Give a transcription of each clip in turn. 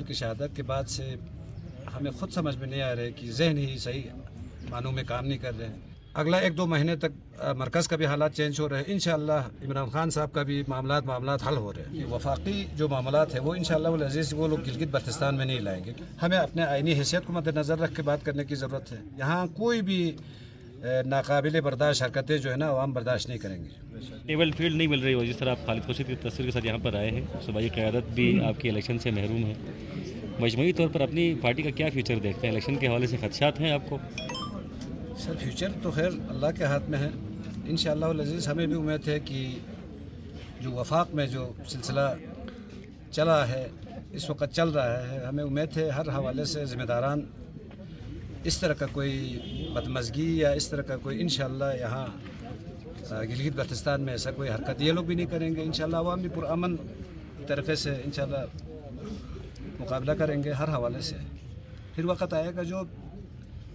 की शहादत के बाद से हमें ख़ुद समझ में नहीं आ रहा है कि जहन ही सही मानों में काम नहीं कर रहे हैं। अगला 1-2 महीने तक मरकज़ का भी हालात चेंज हो रहे हैं। इंशाअल्लाह इमरान खान साहब का भी मामलात हल हो रहे हैं। वफाकी जो मामलात है वो इंशाअल्लाह वल अज़ीज़ वो लोग गिलगित बल्तिस्तान में नहीं लाएंगे। हमें अपने आइनी हैसियत को मद्देनज़र रख के बात करने की ज़रूरत है। यहाँ कोई भी नाकाबिले बर्दाश्त हरकतें जो है ना आवाम बर्दाश्त नहीं करेंगे। लेवल फील्ड नहीं मिल रही हो, जिस तरह आप खालिद खुर्शीद की तस्वीर के साथ यहाँ पर आए हैं, सूबाई क़यादत भी आपकी इलेक्शन से महरूम है। मजमूई तौर पर अपनी पार्टी का क्या फ्यूचर देखते हैं? इलेक्शन के हवाले से खदशात हैं आपको? सर फ्यूचर तो खैर अल्लाह के हाथ में है। इंशाअल्लाह वल अज़ीज़ हमें भी उम्मीद है कि जो वफाक में जो सिलसिला चला है इस वक्त चल रहा है, हमें उम्मीद है हर हवाले से ज़िम्मेदारान इस तरह का कोई बदमज़गी या इस तरह का कोई इंशाअल्लाह यहाँ गिलगित बल्तिस्तान में ऐसा कोई हरकत ये लोग भी नहीं करेंगे। इंशाअल्लाह अवाम भी पुरअमन तरीक़े से इंशाअल्लाह मुकाबला करेंगे हर हवाले से। फिर वक्त आएगा, जो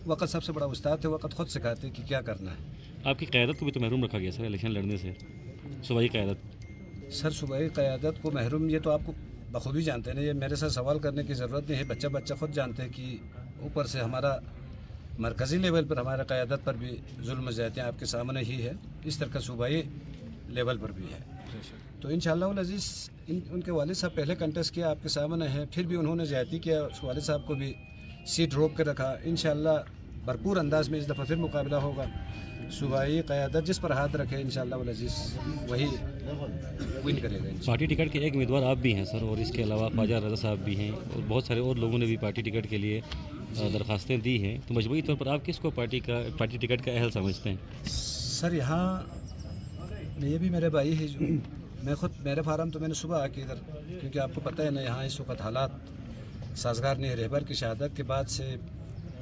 वक्त सबसे बड़ा उस्ताद है, वक्त ख़ुद सिखाते कि क्या करना है। आपकी क़यादत को भी तो महरूम रखा गया सर इलेक्शन लड़ने से, सूबाई क़यादत। सर सूबाई क़यादत को महरूम, ये तो आपको बखूबी जानते हैं ना, ये मेरे साथ सवाल करने की ज़रूरत नहीं है। बच्चा ख़ुद जानते हैं कि ऊपर से हमारा मरकज़ी लेवल पर हमारा क़यादत पर भी जुल्म ज़्यादतियाँ आपके सामने ही है, इस तरह का सूबाई लेवल पर भी है। तो इंशाअल्लाह वल अज़ीज़ उनके वालिद साहब पहले कंटेस्ट किया आपके सामने है, फिर भी उन्होंने ज़्यादती किया, वालिद साहब को भी सीट रोक के रखा। इंशाअल्लाह भरपूर अंदाज में इस दफ़ा फिर मुकाबला होगा। सूबाई क़यादत जिस पर हाथ रखे इंशाअल्लाह वल अज़ीज़ वही विन करेगा। पार्टी टिकट के एक उम्मीदवार आप भी हैं सर, और इसके अलावा ख्वाजा रज़ा साहब भी हैं, और बहुत सारे और लोगों ने भी पार्टी टिकट के लिए दरख्वास्तें दी हैं। तो मजबूरी तौर पर आप किसको पार्टी टिकट का अहल समझते हैं? सर यहाँ ये भी मेरे भाई है, जो मैं ख़ुद मेरे फार्म तो मैंने सुबह आके इधर, क्योंकि आपको पता है ना यहाँ इस वक्त हालात साजगार नहीं। रहबर की शहादत के बाद से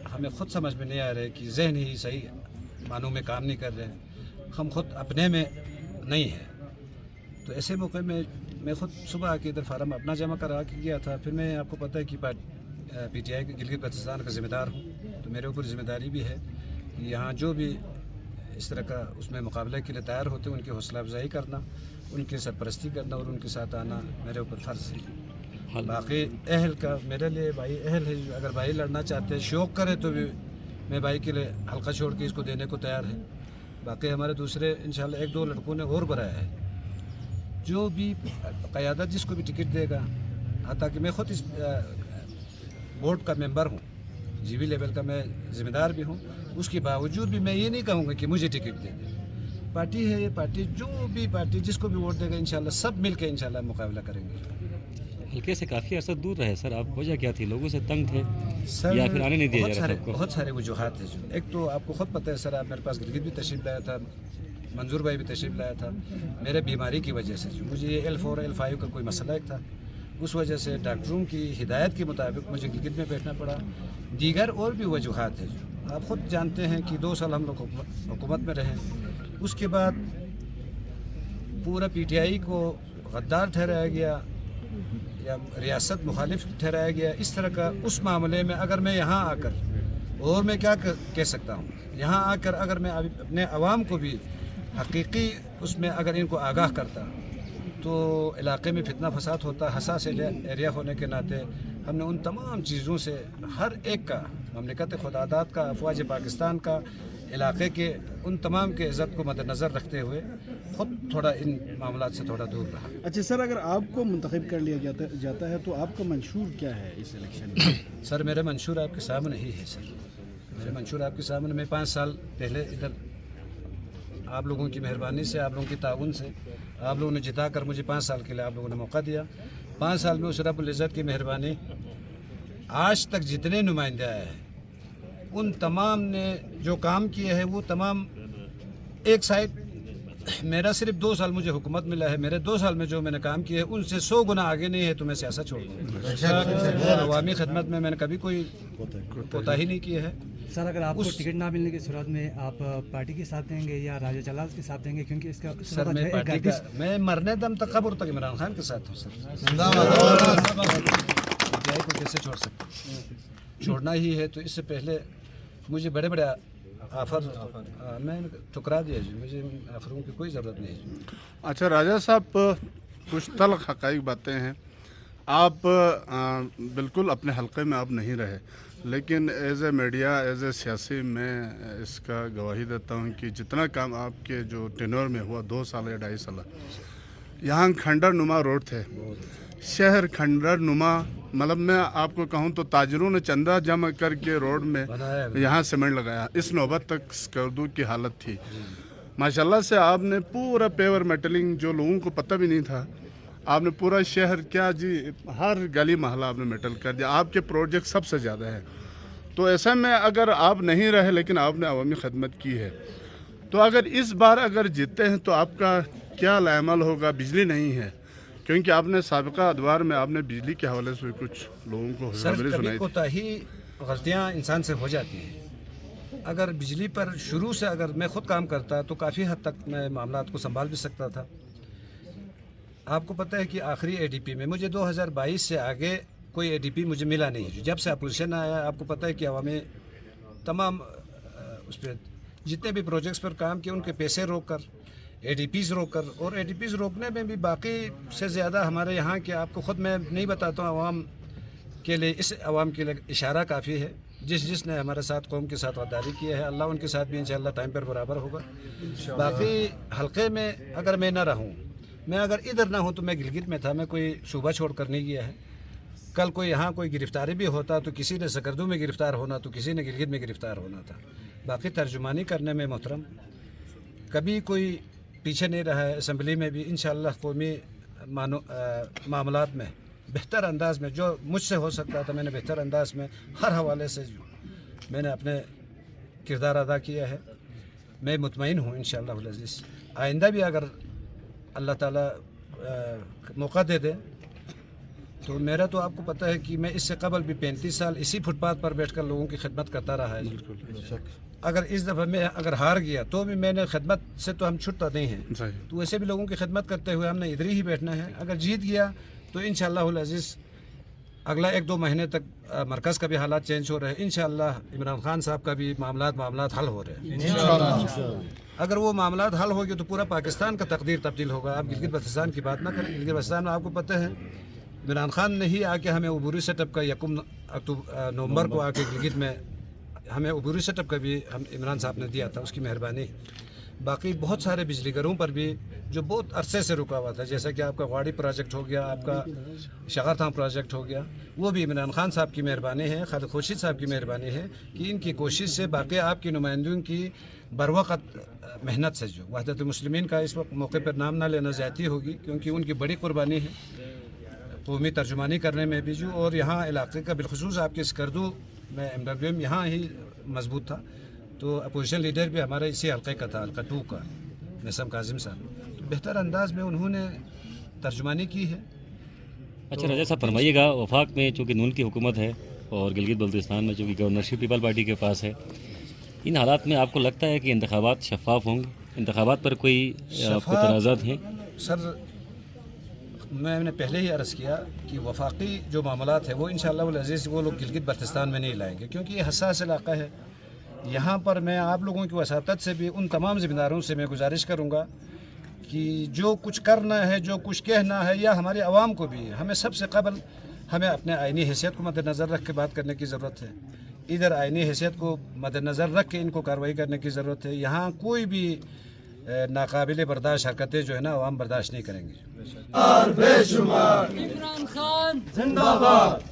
हमें ख़ुद समझ में नहीं आ रहा है कि जहन ही सही मानों में काम नहीं कर रहे हैं, हम ख़ुद अपने में नहीं हैं। तो ऐसे मौके में मैं ख़ुद सुबह आके इधर फार्म अपना जमा करा के गया था। फिर मैं आपको पता है कि PTI के गिलगित बल्तिस्तान का ज़िम्मेदार हूँ, तो मेरे ऊपर ज़िम्मेदारी भी है कि यहाँ जो भी इस तरह का उसमें मुकाबले के लिए तैयार होते हैं उनकी हौसला अफजाई करना, उनकी सरपरस्ती करना और उनके साथ आना मेरे ऊपर फ़र्ज़ है। बाकी अहल का मेरे लिए भाई अहल है, अगर भाई लड़ना चाहते हैं शौक़ करे तो भी मैं भाई के लिए हल्का छोड़ के इसको देने को तैयार है। बाकी हमारे दूसरे इंशाअल्लाह 1-2 लड़कों ने और बनाया है, जो भी क़यादत जिसको भी टिकट देगा। ताकि मैं ख़ुद इस बोर्ड का मेंबर हूँ, GB लेवल का मैं ज़िम्मेदार भी हूँ, उसके बावजूद भी मैं ये नहीं कहूँगा कि मुझे टिकट दे दे। पार्टी है ये पार्टी, जो भी पार्टी जिसको भी वोट देगा इंशाअल्लाह सब मिल के इंशाअल्लाह मुकाबला करेंगे। हल्के से काफ़ी अर्सा दूर रहे सर आप, वजह क्या थी? लोगों से तंग थे सर या फिर आने नहीं दिया जा रहा था? बहुत सारे वजूहात हैं। जो एक तो आपको ख़ुद पता है सर, आप मेरे पास गिलगित भी तशरीफ़ लाया था, मंजूर भाई भी तशरीफ़ लाया था। मेरे बीमारी की वजह से जो मुझे L4 L5 का कोई मसला एक था, उस वजह से डॉक्टरों की हिदायत के मुताबिक मुझे गिलगित में बैठना पड़ा। दीगर और भी वजूहात हैं जो आप ख़ुद जानते हैं कि 2 साल हम लोग हुकूमत में रहे, उसके बाद पूरा PTI को गद्दार ठहराया गया या रियासत मुखालिफ ठहराया गया। इस तरह का उस मामले में अगर मैं यहाँ आकर, और मैं क्या कह सकता हूँ, यहाँ आकर अगर मैं अपने अवाम को भी हकीकी उसमें अगर इनको आगाह करता तो इलाके में फितना फसाद होता। हसास एरिया होने के नाते हमने उन तमाम चीज़ों से हर एक का, ममलिकत खुदादात का, अफवाज पाकिस्तान का, इलाके के उन तमाम के इज़्ज़त को मद्देनज़र रखते हुए ख़ुद थोड़ा इन मामलात से थोड़ा दूर रहा। अच्छा सर, अगर आपको मुंतखब कर लिया जाता है तो आपका मंशूर क्या है इस इलेक्शन में? सर मेरे मंशूर आपके सामने ही है। सर मेरे मंशूर आपके सामने, मैं 5 साल पहले इधर आप लोगों की मेहरबानी से, आप लोगों की ताउन से, आप लोगों ने जिता कर मुझे 5 साल के लिए आप लोगों ने मौका दिया। 5 साल में उस रब्बुल इज़्ज़त की मेहरबानी, आज तक जितने नुमाइंदे आए हैं उन तमाम ने जो काम किए हैं वो तमाम एक साइड। मेरा सिर्फ 2 साल मुझे हुकूमत मिला है, मेरे 2 साल में जो मैंने काम किए उनसे 100 गुना आगे नहीं है, तो मैं सियासत छोड़ दूँगा। अवामी खिदमत में मैंने कभी कोई कोताही नहीं की है। सर अगर आपको टिकट ना मिलने की सूरत में आप पार्टी के साथ देंगे या राजा जलाल के साथ देंगे? क्योंकि इसका सर मैं मरने दम तक कब्र तक इमरान खान के साथ हूँ सर। को कैसे छोड़ सकते, छोड़ना ही है। तो इससे पहले मुझे बड़े बड़े ऑफर मैं ठुकरा दिया जी, मुझे ऑफरों की कोई ज़रूरत नहीं है। अच्छा राजा साहब, कुछ तल्ख हक़ाइक़ बातें हैं। آپ بالکل اپنے حلقے میں آپ نہیں رہے، لیکن as a media, as a سیاسی میں اس کا گواہی دیتا ہوں کہ جتنا کام آپ کے جو ٹینور میں ہوا 2 سال یا 2.5 سال، یہاں کھنڈر نما روڈ تھے، شہر کھنڈر نما، مطلب میں آپ کو کہوں تو تاجروں نے چندہ جمع کر کے روڈ میں یہاں سیمنٹ لگایا، اس نوبت تک سکردو کی حالت تھی۔ ماشاءاللہ سے آپ نے پورا پیور میٹلنگ جو لوگوں کو پتہ بھی نہیں تھا، آپ نے پورا شہر کیا جی ہر گلی محلہ آپ نے میٹل کر دیا، آپ کے پروجیکٹ سب سے زیادہ ہے۔ تو ایسے میں اگر آپ نہیں رہے لیکن آپ نے عوامی خدمت کی ہے، تو اگر اس بار اگر جیتے ہیں تو آپ کا کیا عمل ہوگا؟ بجلی نہیں ہے، کیونکہ آپ نے سابقہ ادوار میں آپ نے بجلی کے حوالے سے کچھ لوگوں کو خوشخبری سنائی تھی۔ کوتاہی غلطیاں انسان سے ہو جاتی ہیں۔ اگر بجلی پر شروع سے اگر میں خود کام کرتا تو کافی حد تک میں معاملات کو سنبھال بھی سکتا تھا۔ آپ کو پتہ ہے کہ آخری اے ڈی پی میں مجھے 2022 سے آگے کوئی اے ڈی پی مجھے ملا نہیں۔ جب سے اپوزیشن آیا، آپ کو پتہ ہے کہ عوامی تمام اس پہ جتنے بھی پروجیکٹس پر کام کیے ان کے پیسے روک کر، اے ڈی پیز روک کر، اور اے ڈی پیز روکنے میں بھی باقی سے زیادہ ہمارے یہاں کے آپ کو خود میں نہیں بتاتا ہوں، عوام کے لیے، اس عوام کے لیے اشارہ کافی ہے۔ جس نے ہمارے ساتھ قوم کے ساتھ غداری کیا ہے، اللہ ان کے ساتھ بھی انشاءاللہ ٹائم پر برابر ہوگا۔ باقی حلقے میں اگر میں نہ رہوں، میں اگر ادھر نہ ہوں تو میں گلگت میں تھا، میں کوئی صوبہ چھوڑ کر نہیں گیا ہے۔ کل کوئی یہاں کوئی گرفتاری بھی ہوتا تو کسی نے سکردو میں گرفتار ہونا، تو کسی نے گلگت میں گرفتار ہونا تھا۔ باقی ترجمانی کرنے میں محترم کبھی کوئی پیچھے نہیں رہا ہے۔ اسمبلی میں بھی انشاءاللہ قومی معاملات میں بہتر انداز میں جو مجھ سے ہو سکتا تھا، میں نے بہتر انداز میں ہر حوالے سے میں نے اپنے کردار ادا کیا ہے۔ میں مطمئن ہوں انشاءاللہ العزیز آئندہ بھی اگر اللہ تعالیٰ موقع دے دے تو میرا تو آپ کو پتہ ہے کہ میں اس سے قبل بھی 35 سال اسی فٹ پاتھ پر بیٹھ کر لوگوں کی خدمت کرتا رہا ہے۔ اگر اس دفعہ میں اگر ہار گیا تو بھی میں نے خدمت سے تو ہم چھٹتا نہیں ہیں، تو ویسے بھی لوگوں کی خدمت کرتے ہوئے ہم نے ادھر ہی بیٹھنا ہے۔ اگر جیت گیا تو انشاءاللہ العزیز اگلا 1-2 مہینے تک مرکز کا بھی حالات چینج ہو رہے ہیں، انشاءاللہ عمران خان صاحب کا بھی معاملات حل ہو رہے ہیں۔ اگر وہ معاملات حل ہو گئے تو پورا پاکستان کا تقدیر تبدیل ہوگا۔ آپ گلگت بلتستان کی بات نہ کریں، گلگت بلتستان میں آپ کو پتہ ہے عمران خان نے ہی آ کے ہمیں عبوری سیٹ اپ کا 1 نومبر کو آ کے گلگت میں ہمیں عبوری سیٹ اپ کا بھی عمران صاحب نے دیا تھا، اس کی مہربانی۔ باقی بہت سارے بجلی گھروں پر بھی جو بہت عرصے سے رکا ہوا تھا، جیسا کہ آپ کا واڑی پروجیکٹ ہو گیا، آپ کا شغرتھان پروجیکٹ ہو گیا، وہ بھی عمران خان صاحب کی مہربانی ہے، خالد خورشید صاحب کی مہربانی ہے کہ ان کی کوشش سے باقی آپ کی نمائندوں کی بروقت محنت سے جو وحدت المسلمین کا اس وقت موقع پر نام نہ لینا زیادتی ہوگی، کیونکہ ان کی بڑی قربانی ہے قومی ترجمانی کرنے میں بھی جو، اور یہاں علاقے کا بالخصوص آپ کے سکردو میں MWM یہاں ہی مضبوط تھا، تو اپوزیشن لیڈر بھی ہمارے اسی حلقے کا تھا، حلقہ 2 کا، نسم کاظم صاحب، تو بہتر انداز میں انہوں نے ترجمانی کی ہے۔ اچھا رجا صاحب فرمائیے گا، وفاق میں چونکہ نون کی حکومت ہے اور گلگت بلتستان میں چونکہ گورنرشپ پیپل پارٹی کے پاس ہے، ان حالات میں آپ کو لگتا ہے کہ انتخابات شفاف ہوں گے؟ انتخابات پر کوئی آپ کو اعتراضات ہیں؟ سر میں نے پہلے ہی عرض کیا کہ وفاقی جو معاملات ہیں وہ انشاءاللہ العزیز وہ لوگ گلگت بلتستان میں نہیں لائیں گے، کیونکہ یہ حساس علاقہ ہے۔ یہاں پر میں آپ لوگوں کی وساطت سے بھی ان تمام ذمہ داروں سے میں گزارش کروں گا کہ جو کچھ کرنا ہے، جو کچھ کہنا ہے، یا ہمارے عوام کو بھی ہمیں سب سے قبل ہمیں اپنے آئینی حیثیت کو مد نظر رکھ کے بات کرنے کی ضرورت ہے۔ ادھر آئینی حیثیت کو مد نظر رکھ کے ان کو کارروائی کرنے کی ضرورت ہے۔ یہاں کوئی بھی ناقابل برداشت حرکتیں جو ہے نا عوام برداشت نہیں کریں گے۔ عمران خان زندہ باد۔